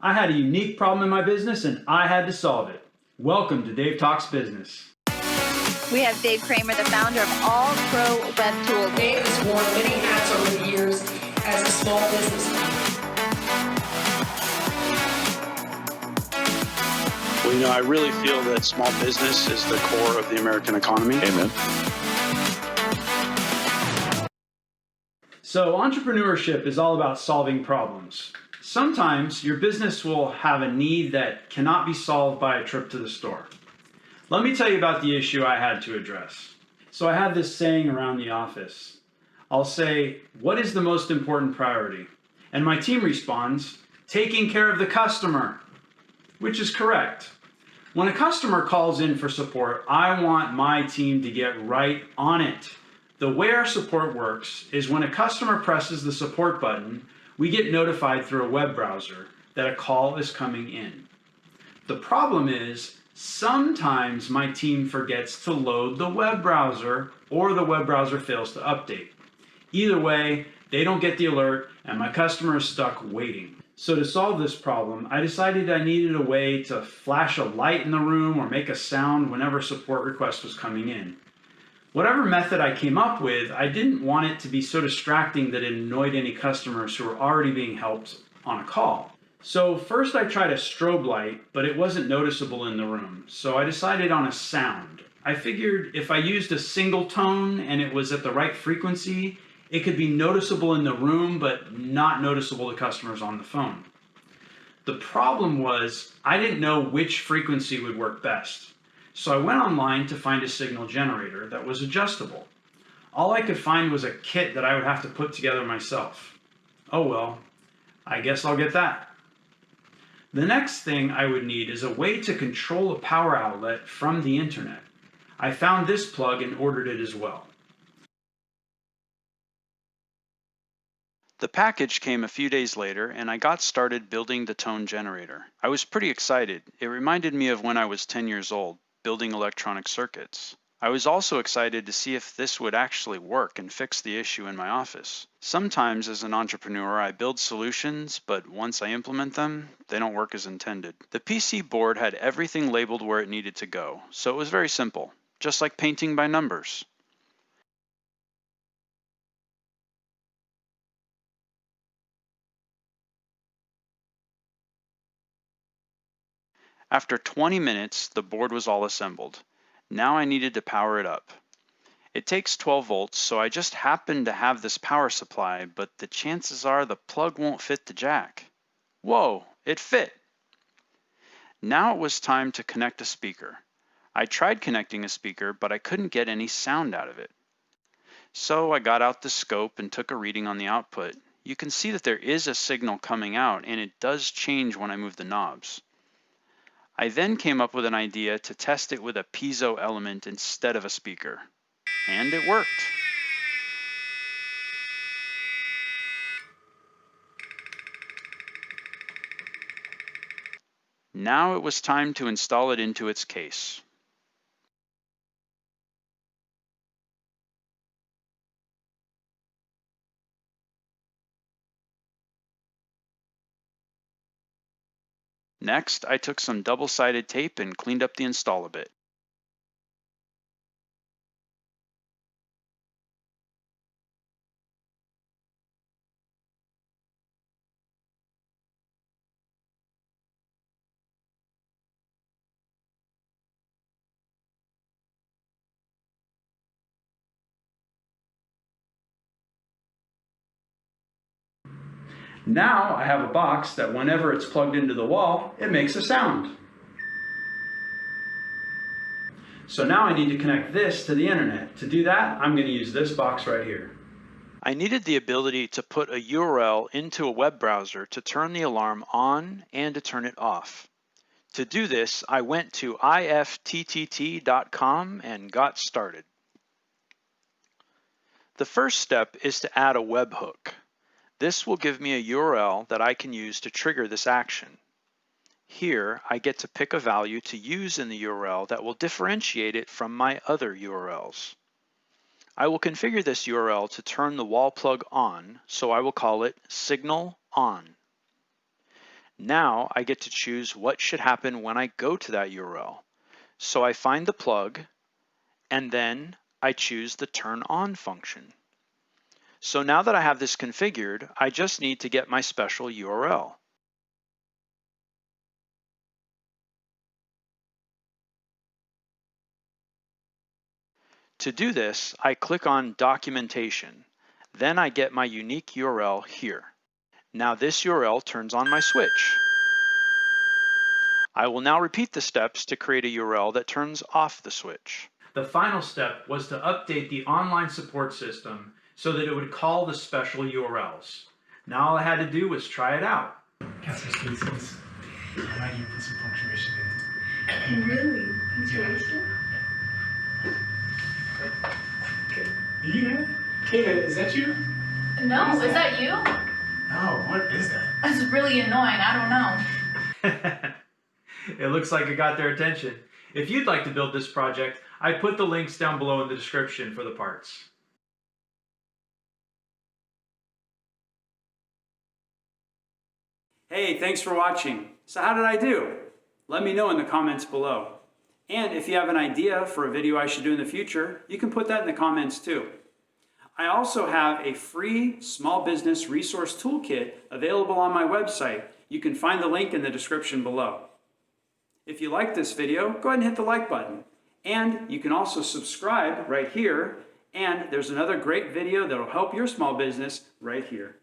I had a unique problem in my business and I had to solve it. Welcome to Dave Talks Business. We have Dave Kramer, the founder of All Pro Web Tools. Dave has worn many hats over the years as a small businessman. Well, I really feel that small business is the core of the American economy. Amen. So entrepreneurship is all about solving problems. Sometimes your business will have a need that cannot be solved by a trip to the store. Let me tell you about the issue I had to address. So I have this saying around the office. I'll say, what is the most important priority? And my team responds, taking care of the customer, which is correct. When a customer calls in for support, I want my team to get right on it. The way our support works is when a customer presses the support button, we get notified through a web browser that a call is coming in. The problem is, sometimes my team forgets to load the web browser or the web browser fails to update. Either way, they don't get the alert and my customer is stuck waiting. So to solve this problem, I decided I needed a way to flash a light in the room or make a sound whenever a support request was coming in. Whatever method I came up with, I didn't want it to be so distracting that it annoyed any customers who were already being helped on a call. So first I tried a strobe light, but it wasn't noticeable in the room. So I decided on a sound. I figured if I used a single tone and it was at the right frequency, it could be noticeable in the room, but not noticeable to customers on the phone. The problem was I didn't know which frequency would work best. So I went online to find a signal generator that was adjustable. All I could find was a kit that I would have to put together myself. Oh well, I guess I'll get that. The next thing I would need is a way to control a power outlet from the internet. I found this plug and ordered it as well. The package came a few days later, and I got started building the tone generator. I was pretty excited. It reminded me of when I was 10 years old, building electronic circuits. I was also excited to see if this would actually work and fix the issue in my office. Sometimes as an entrepreneur, I build solutions, but once I implement them, they don't work as intended. The PC board had everything labeled where it needed to go, so it was very simple, just like painting by numbers. After 20 minutes, the board was all assembled. Now I needed to power it up. It takes 12 volts, so I just happen to have this power supply, but the chances are the plug won't fit the jack. Whoa, it fit! Now it was time to connect a speaker. I tried connecting a speaker, but I couldn't get any sound out of it. So I got out the scope and took a reading on the output. You can see that there is a signal coming out, and it does change when I move the knobs. I then came up with an idea to test it with a piezo element instead of a speaker. And it worked. Now it was time to install it into its case. Next, I took some double-sided tape and cleaned up the install a bit. Now I have a box that whenever it's plugged into the wall, it makes a sound. So now I need to connect this to the internet. To do that, I'm going to use this box right here. I needed the ability to put a URL into a web browser to turn the alarm on and to turn it off. To do this, I went to ifttt.com and got started. The first step is to add a webhook. This will give me a URL that I can use to trigger this action. Here, I get to pick a value to use in the URL that will differentiate it from my other URLs. I will configure this URL to turn the wall plug on, so I will call it Signal On. Now I get to choose what should happen when I go to that URL. So I find the plug, and then I choose the turn on function. So now that I have this configured, I just need to get my special URL. To do this, I click on Documentation. Then I get my unique URL here. Now this URL turns on my switch. I will now repeat the steps to create a URL that turns off the switch. The final step was to update the online support system so that it would call the special URLs. Now all I had to do was try it out. Cancel spaces. I might even put some punctuation in. Really? Punctuation? Okay. Yeah. Kata, is that you? No, is that you? No, what is that? That's really annoying. I don't know. It looks like it got their attention. If you'd like to build this project, I put the links down below in the description for the parts. Hey, thanks for watching. So how did I do? Let me know in the comments below. And if you have an idea for a video I should do in the future, you can put that in the comments too. I also have a free small business resource toolkit available on my website. You can find the link in the description below. If you like this video, go ahead and hit the like button. And you can also subscribe right here. And there's another great video that will help your small business right here.